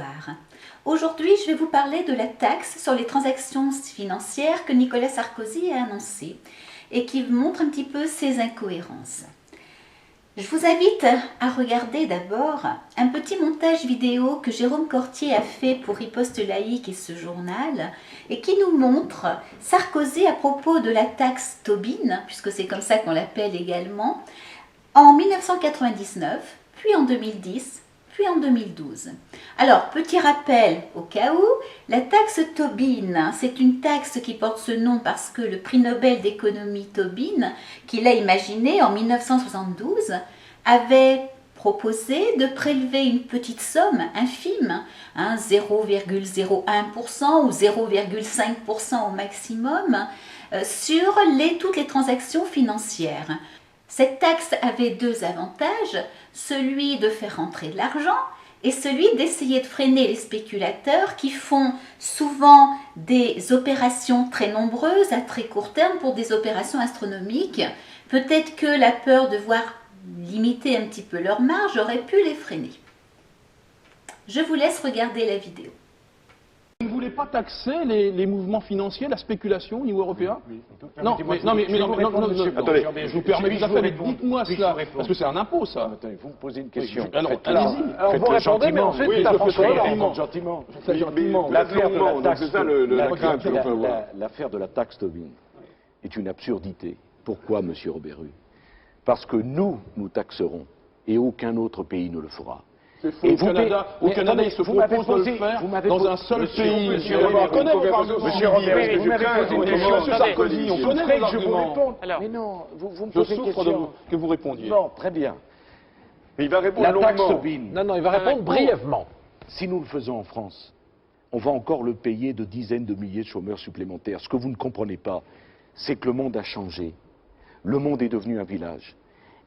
bonsoir. Aujourd'hui, je vais vous parler de la taxe sur les transactions financières que Nicolas Sarkozy a annoncée et qui montre un petit peu ses incohérences. Je vous invite à regarder d'abord un petit montage vidéo que Jérôme Cortier a fait pour Riposte Laïque et ce journal et qui nous montre Sarkozy à propos de la taxe Tobin, puisque c'est comme ça qu'on l'appelle également, en 1999, puis en 2010, puis en 2012. Alors, petit rappel au cas où, la taxe Tobin, c'est une taxe qui porte ce nom parce que le prix Nobel d'économie Tobin, qu'il a imaginé en 1972, avait proposé de prélever une petite somme infime, 0,01% ou 0,5% au maximum, sur toutes les transactions financières. Cette taxe avait deux avantages, celui de faire rentrer de l'argent et celui d'essayer de freiner les spéculateurs qui font souvent des opérations très nombreuses à très court terme pour des opérations astronomiques. Peut-être que la peur de voir limiter un petit peu leur marge aurait pu les freiner. Je vous laisse regarder la vidéo. Vous ne voulez pas taxer les mouvements financiers, la spéculation au niveau européen? Oui. Non, mais attendez, je vous permets tout à fait, mais dites-moi cela, parce que c'est un impôt, ça. Attendez, vous me posez une question. Alors, allez-y. Alors, vous répondez, mais ensuite, oui, la je fais gentiment. gentiment. L'affaire de la taxe, l'affaire de la taxe Tobin est une absurdité. Pourquoi, monsieur Robert-Rue? Parce que nous taxerons, et aucun autre pays ne le fera. C'est faux. Au Canada, il se propose de le faire dans un seul pays. Monsieur Robert, vous m'avez posé une question. Monsieur Sarkozy, on connaît vos arguments. Mais non, vous me Je posez une souffre question. que vous répondiez. Non, très bien. Mais il va répondre La taxe longuement. Tobin, Non, il va répondre brièvement. si nous le faisons en France, on va encore le payer de dizaines de milliers de chômeurs supplémentaires. Ce que vous ne comprenez pas, c'est que le monde a changé. Le monde est devenu un village.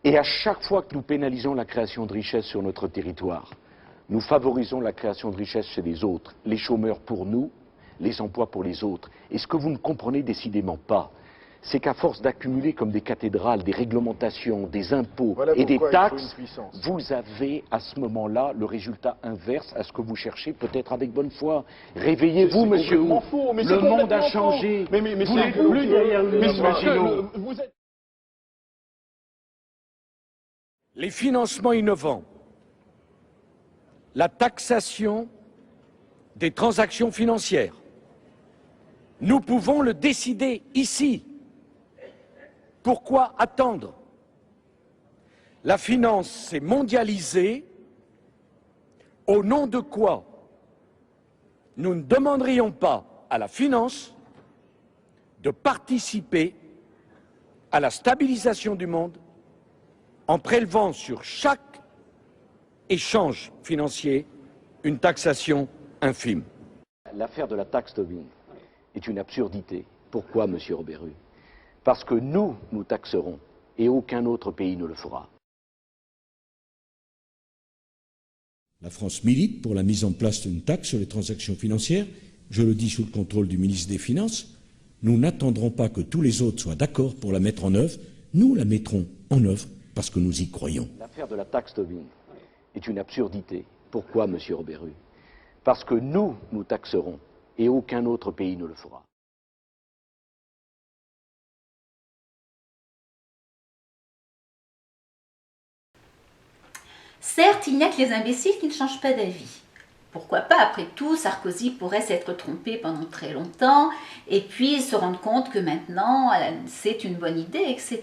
Et à chaque fois que nous pénalisons la création de richesses sur notre territoire, nous favorisons la création de richesses chez les autres, les chômeurs pour nous, les emplois pour les autres. Et ce que vous ne comprenez décidément pas, c'est qu'à force d'accumuler comme des cathédrales, des réglementations, des impôts et des taxes, vous avez à ce moment-là le résultat inverse à ce que vous cherchez, peut-être avec bonne foi. Réveillez-vous, monsieur. Le monde a changé. Mais Vous c'est n'êtes plus derrière le Marginaux. Les financements innovants, la taxation des transactions financières. Nous pouvons le décider ici. Pourquoi attendre? La finance s'est mondialisée. Au nom de quoi nous ne demanderions pas à la finance de participer à la stabilisation du monde en prélevant sur chaque échange financier une taxation infime. L'affaire de la taxe Tobin est une absurdité. Pourquoi, monsieur Robert-Rue? Parce que nous taxerons, et aucun autre pays ne le fera. La France milite pour la mise en place d'une taxe sur les transactions financières. Je le dis sous le contrôle du ministre des Finances. Nous n'attendrons pas que tous les autres soient d'accord pour la mettre en œuvre. Nous la mettrons en œuvre parce que nous y croyons. L'affaire de la taxe Tobin est une absurdité. Pourquoi, monsieur Robert-Rue? Parce que nous taxerons, et aucun autre pays ne le fera. Certes, il n'y a que les imbéciles qui ne changent pas d'avis. Pourquoi pas, après tout, Sarkozy pourrait s'être trompé pendant très longtemps et puis se rendre compte que maintenant, c'est une bonne idée, etc.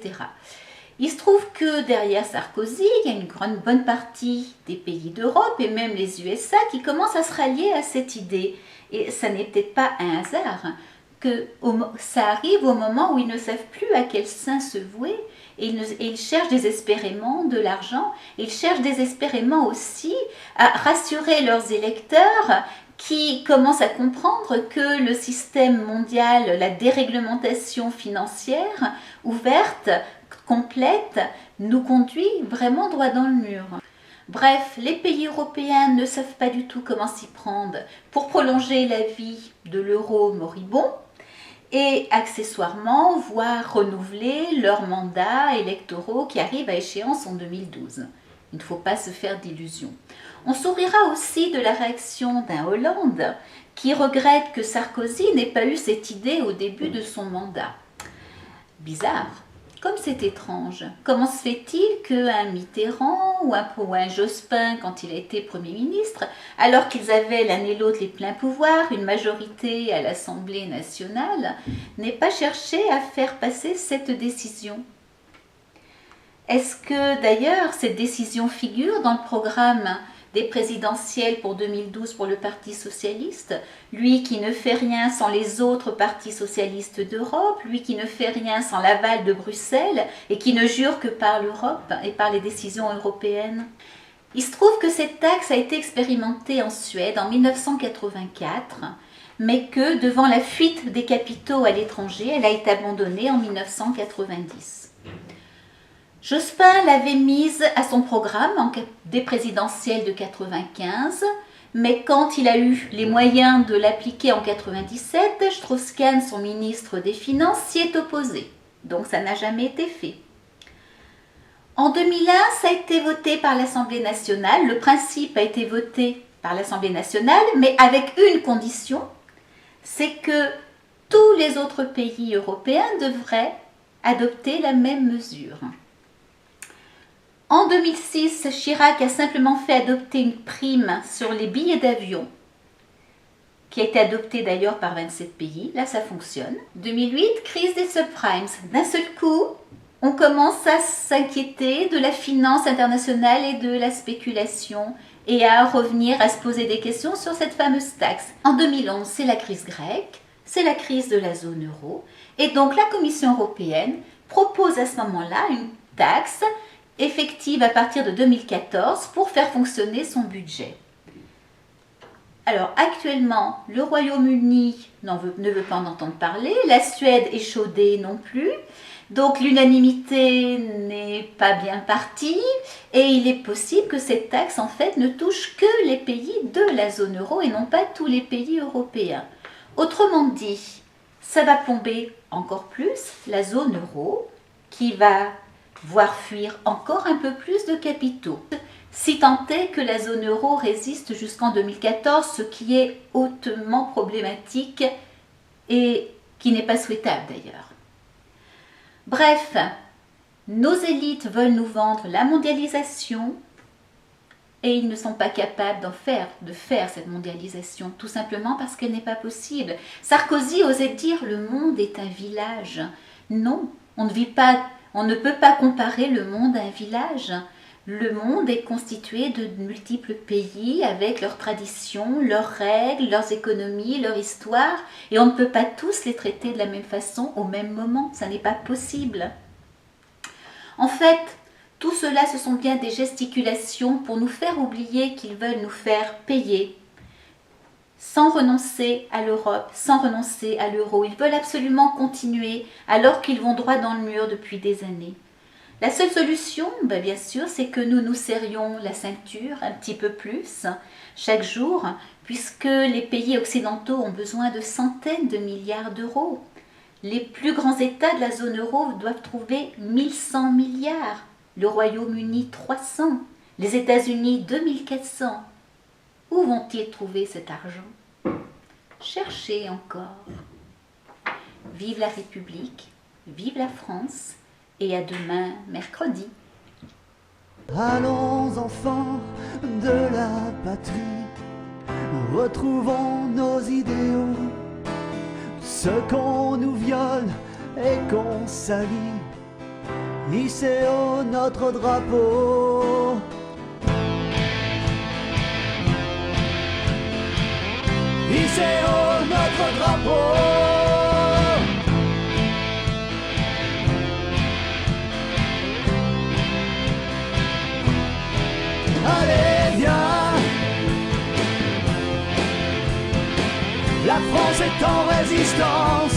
Il se trouve que derrière Sarkozy, il y a une bonne partie des pays d'Europe et même les USA qui commencent à se rallier à cette idée. Et ça n'est peut-être pas un hasard que ça arrive au moment où ils ne savent plus à quel saint se vouer et ils cherchent désespérément de l'argent. Ils cherchent désespérément aussi à rassurer leurs électeurs qui commencent à comprendre que le système mondial, la déréglementation financière ouverte, complète, nous conduit vraiment droit dans le mur. Bref, les pays européens ne savent pas du tout comment s'y prendre pour prolonger la vie de l'euro moribond et accessoirement voir renouveler leurs mandats électoraux qui arrivent à échéance en 2012. Il ne faut pas se faire d'illusions. On sourira aussi de la réaction d'un Hollande qui regrette que Sarkozy n'ait pas eu cette idée au début de son mandat. Bizarre, comme c'est étrange. Comment se fait-il qu'un Mitterrand ou un Jospin, quand il a été Premier ministre, alors qu'ils avaient l'un et l'autre les pleins pouvoirs, une majorité à l'Assemblée nationale, n'aient pas cherché à faire passer cette décision? Est-ce que d'ailleurs cette décision figure dans le programme des présidentielles pour 2012 pour le Parti socialiste, lui qui ne fait rien sans les autres partis socialistes d'Europe, lui qui ne fait rien sans l'aval de Bruxelles et qui ne jure que par l'Europe et par les décisions européennes? Il se trouve que cette taxe a été expérimentée en Suède en 1984, mais que devant la fuite des capitaux à l'étranger, elle a été abandonnée en 1990. Jospin l'avait mise à son programme des présidentielles de 95, mais quand il a eu les moyens de l'appliquer en 97, Strauss-Kahn, son ministre des Finances, s'y est opposé. Donc ça n'a jamais été fait. En 2001, ça a été voté par l'Assemblée nationale. Le principe a été voté par l'Assemblée nationale, mais avec une condition, c'est que tous les autres pays européens devraient adopter la même mesure. En 2006, Chirac a simplement fait adopter une prime sur les billets d'avion, qui a été adoptée d'ailleurs par 27 pays. Là, ça fonctionne. 2008, crise des subprimes. D'un seul coup, on commence à s'inquiéter de la finance internationale et de la spéculation et à revenir à se poser des questions sur cette fameuse taxe. En 2011, c'est la crise grecque, c'est la crise de la zone euro. Et donc, la Commission européenne propose à ce moment-là une taxe effective à partir de 2014 pour faire fonctionner son budget. Alors actuellement, le Royaume-Uni ne veut pas en entendre parler, la Suède est chaudée non plus, donc l'unanimité n'est pas bien partie et il est possible que cette taxe en fait ne touche que les pays de la zone euro et non pas tous les pays européens. Autrement dit, ça va plomber encore plus la zone euro qui va voir fuir encore un peu plus de capitaux. Si tant est que la zone euro résiste jusqu'en 2014, ce qui est hautement problématique et qui n'est pas souhaitable d'ailleurs. Bref, nos élites veulent nous vendre la mondialisation et ils ne sont pas capables de faire cette mondialisation, tout simplement parce qu'elle n'est pas possible. Sarkozy osait dire « le monde est un village ». Non, on ne peut pas comparer le monde à un village. Le monde est constitué de multiples pays avec leurs traditions, leurs règles, leurs économies, leur histoire, et on ne peut pas tous les traiter de la même façon au même moment. Ça n'est pas possible. En fait, tout cela, ce sont bien des gesticulations pour nous faire oublier qu'ils veulent nous faire payer sans renoncer à l'Europe, sans renoncer à l'euro. Ils veulent absolument continuer alors qu'ils vont droit dans le mur depuis des années. La seule solution, bien sûr, c'est que nous nous serrions la ceinture un petit peu plus chaque jour, puisque les pays occidentaux ont besoin de centaines de milliards d'euros. Les plus grands États de la zone euro doivent trouver 1100 milliards, le Royaume-Uni 300, les États-Unis 2400. Où vont-ils trouver cet argent? Cherchez encore. Vive la République, vive la France, et à demain, mercredi. Allons enfants de la patrie, retrouvons nos idéaux, ce qu'on nous viole et qu'on salit, hissez haut notre drapeau. Hissez haut notre drapeau. Allez, viens. La France est en résistance.